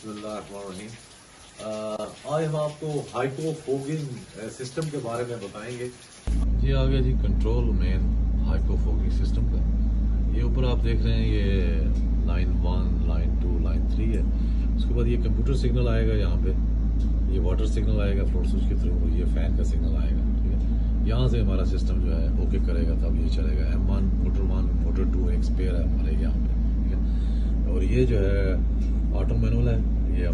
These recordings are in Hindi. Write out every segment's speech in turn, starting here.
बिस्मिल्लाहिर्रहमानिर्रहीम। आज हम आपको हाइपोफोगिंग सिस्टम के बारे में बताएंगे। ये आ गया जी कंट्रोल मेन हाइपोफोगिंग सिस्टम का। ये ऊपर आप देख रहे हैं, ये लाइन 1, लाइन 2, लाइन 3 है। उसके बाद ये कंप्यूटर सिग्नल आएगा, यहाँ पे ये वाटर सिग्नल आएगा फ्लोर स्विच के थ्रू, ये फैन का सिग्नल आएगा। ठीक है, यहाँ से हमारा सिस्टम जो है ओके करेगा, तब ये चलेगा। M1 मोटर 2 एक स्पेयर है हमारे यहाँ पे। ठीक है, और ये जो है ऑटो मैनुअल है, ये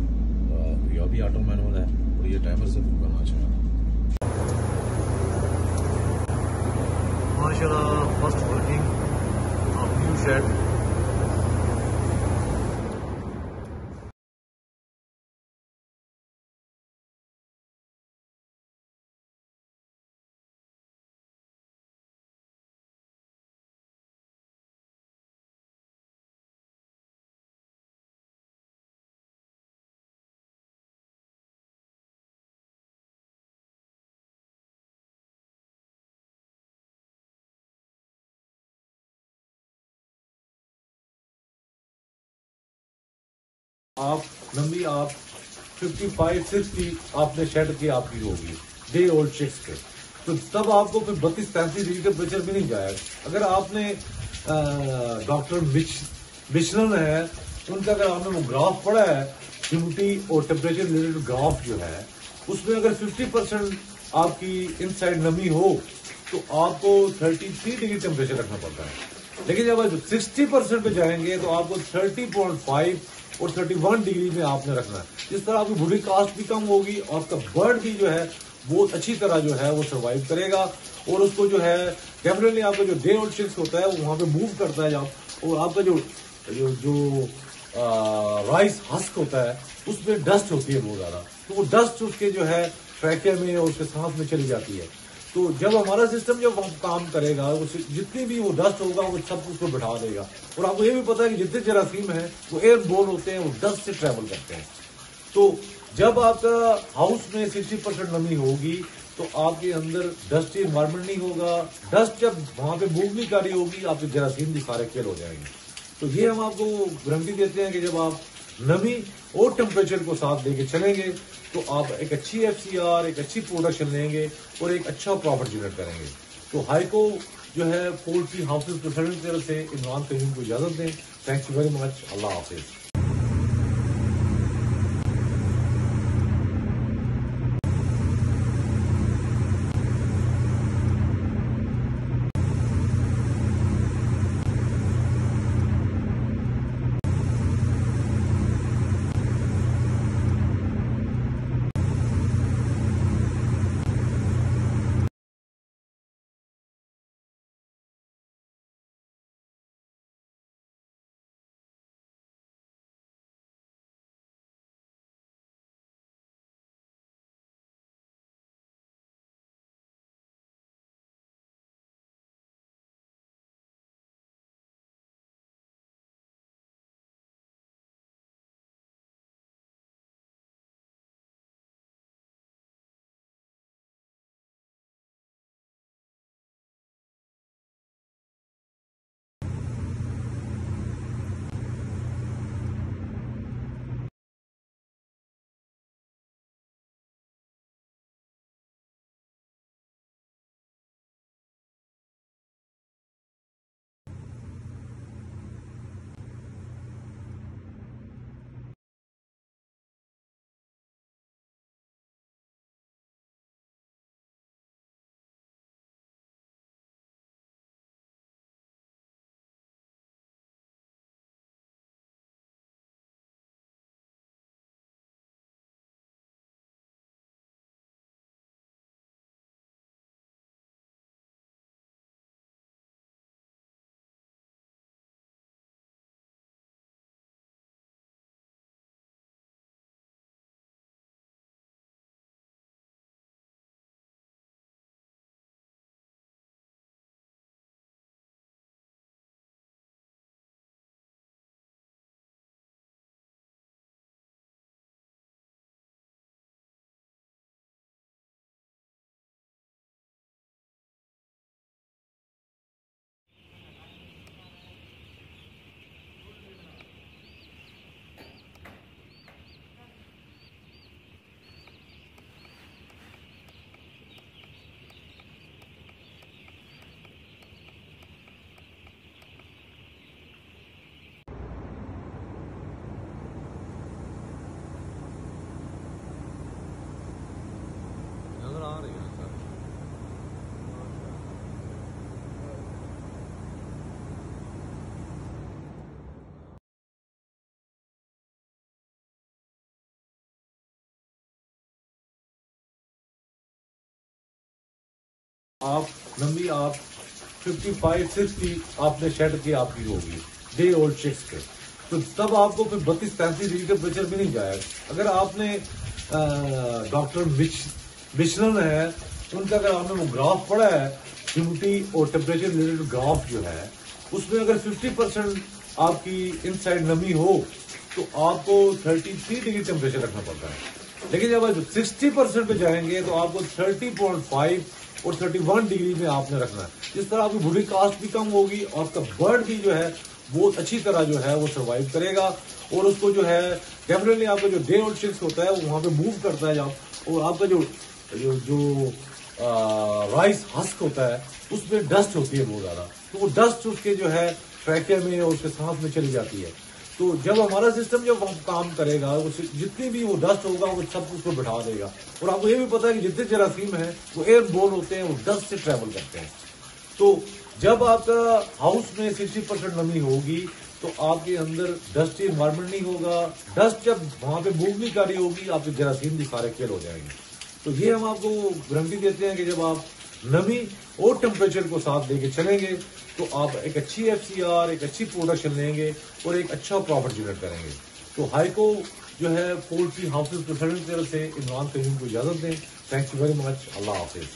भी ऑटो मैनुअल है, और ये टाइमर से करना चाहिए। माशाल्लाह first working of new shed. आप नमी आप 55-60 आपने शेड की आपकी होगी डे ओल्ड चिक्स पे, तो तब आपको फिर 32-33 डिग्री टेम्परेचर भी नहीं जाएगा। अगर आपने डॉक्टर मिशनन है, उनका अगर आपने वो ग्राफ पढ़ा है, ह्यूमिडिटी और टेम्परेचर रिलेटेड ग्राफ जो है, उसमें अगर 50% आपकी इनसाइड नमी हो तो आपको 33 डिग्री टेम्परेचर रखना पड़ता है। लेकिन जब आप 60% पे जाएंगे तो आपको 30.5 और 31 डिग्री में आपने रखना है। इस तरह आपकी बॉडी कास्ट भी कम होगी और आपका बर्ड भी जो है बहुत अच्छी तरह जो है वो सर्वाइव करेगा। और उसको जो है डेफिनेटली आपका जो डे ओल्ड चिक्स होता है वो वहां पे मूव करता है जब, और आपका जो जो जो राइस हस्क होता है उसमें डस्ट होती है बहुत ज्यादा, तो वो डस्ट उसके जो है ट्रैके में और उसके सांस में चली जाती है। तो जब हमारा सिस्टम जब काम करेगा, जितनी भी वो डस्ट होगा वो सब उसको बिठा देगा। और आपको ये भी पता है कि जितने जरासीम हैं वो एयरबोर्न होते हैं, वो डस्ट से ट्रेवल करते हैं। तो जब आपका हाउस में 60% नमी होगी तो आपके अंदर डस्टी इन्वायरमेंट नहीं होगा। डस्ट जब वहां पे मूव नहीं कर रही होगी, आपके जरासीम भी सारे किल हो जाएंगे। तो ये हम आपको गारंटी देते हैं कि जब आप नमी और टेम्परेचर को साथ लेके चलेंगे तो आप एक अच्छी FCR, एक अच्छी प्रोडक्शन लेंगे और एक अच्छा प्रॉफिट जनरेट करेंगे। तो हाइको जो है पोल्ट्री हाउसेज प्रोफेशनल की तरफ से इमरान करीम को इजाजत दें। Thank you very much. अल्लाह हाफिज। आप नमी आप 55-60 आपने शेड की आपकी होगी डे ओल्ड चिक्स पे, तो तब आपको फिर 32-33 डिग्री टेम्परेचर भी नहीं जाएगा। अगर आपने डॉक्टर मिशनल है उनका अगर आपने वो ग्राफ पढ़ा है ह्यूमिडिटी और टेम्परेचर रिलेटेड ग्राफ जो है, उसमें अगर 50% आपकी इनसाइड नमी हो तो आपको 33 डिग्री टेम्परेचर रखना पड़ता है। लेकिन जब आप 60% पे जाएंगे तो आपको 30.5 और 31 डिग्री में आपने रखना है। इस तरह आपकी बॉडी कास्ट भी कम होगी और आपका बर्ड भी जो है बहुत अच्छी तरह जो है वो सर्वाइव करेगा, और उसको जो है डेफिनेटली आपका जो डे ओल्ड चिक्स होता है वो वहां पे मूव करता है और आपका जो जो, जो राइस हस्क होता है उसमें डस्ट होती है बहुत ज्यादा, तो वो डस्ट उसके जो है ट्रैके में और उसके सांस में चली जाती है। तो जब हमारा सिस्टम जब काम करेगा जितनी भी वो डस्ट होगा वो सब उसको बिठा देगा। और आपको ये भी पता है कि जितने जरासीम है वो एयरबोर्न होते हैं, वो डस्ट से ट्रेवल करते हैं। तो जब आपका हाउस में 60% नमी होगी तो आपके अंदर डस्टी इन्वायरमेंट नहीं होगा। डस्ट जब वहां पे मूव नहीं कर रही होगी आपके जरासीम भी सारे किल हो जाएंगे। तो ये हम आपको गारंटी देते हैं कि जब आप नमी और टेम्परेचर को साथ लेके चलेंगे तो आप एक अच्छी FCR, एक अच्छी प्रोडक्शन लेंगे और एक अच्छा प्रॉफिट जनरेट करेंगे। तो हाईको जो है पोल्ट्री हाउसेज प्रेसिडेंट की तरफ से इमरान करीम को इजाजत दें। Thank you very much. अल्लाह हाफिज।